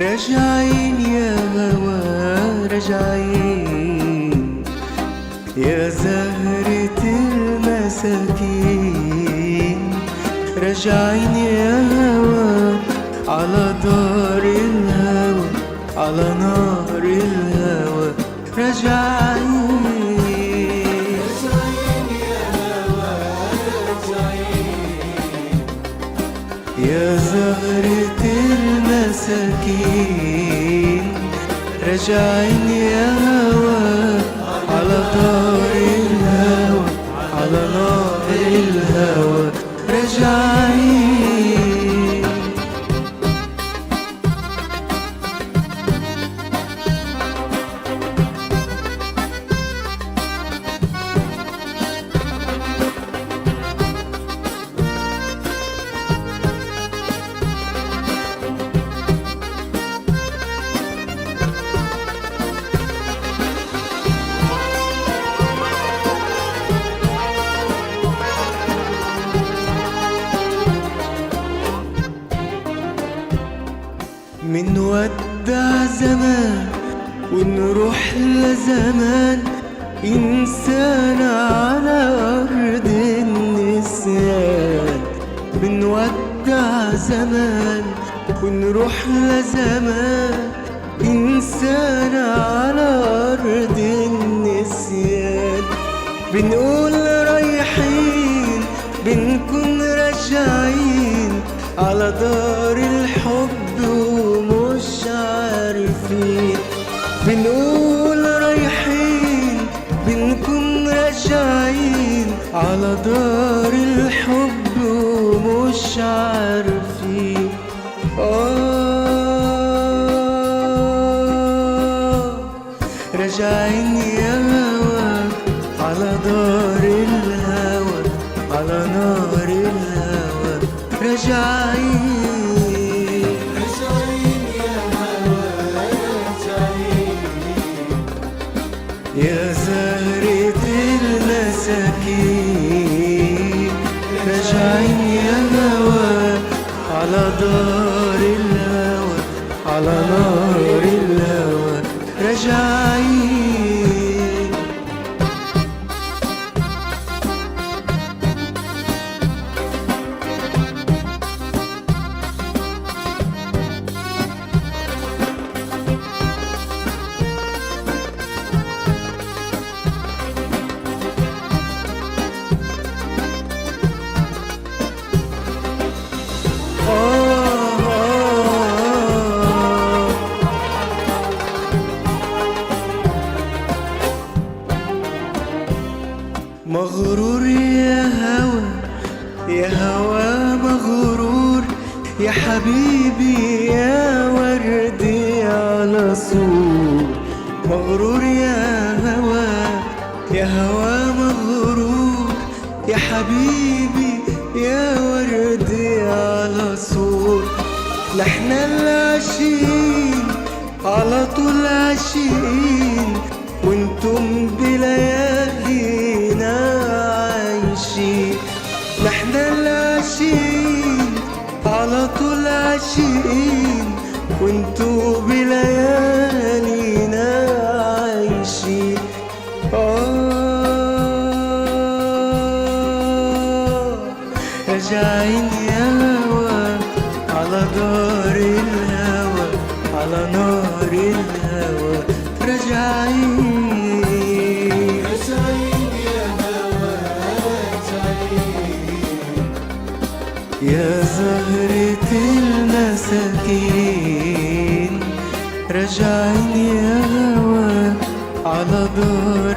راجعين يا هوا راجعين يا زهرة المساكين، راجعين يا هوا على دار الهوى، على نار الهوى راجعين. يا زهرة المساكين راجعين يا هوا على دار الهوى، على نار الهوى راجعين. منودع زمان ونروح لزمان، إنسان على أرض النسيان. منودع زمان ونروح لزمان، إنسان على أرض النسيان. بنقول رايحين بنكون راجعين على دار الحب ومش عارفين. بنقول رايحين بنكون راجعين على دار الحب ومش عارفين. راجعين يا هوا على دار الهوى، على نار الهوى راجعين. يا زهرة المساكين راجعين يا هوا على دار الهوى، على نار الهوى راجعين. مغرور يا هوا يا هوا مغرور، يا حبيبي يا وردي على سور. مغرور يا هوا يا هوا مغرور، يا حبيبي يا وردي على سور. نحنا العاشقين على طول عاشقين، وانتم بليالينا عايشين. نحنا العاشقين على طول عاشقين، وانتم بليالينا عايشين. راجعين يا هوا على دار الهوى، على نار الهوى راجعين. يا زهرة المساكين راجعين يا هوا على دار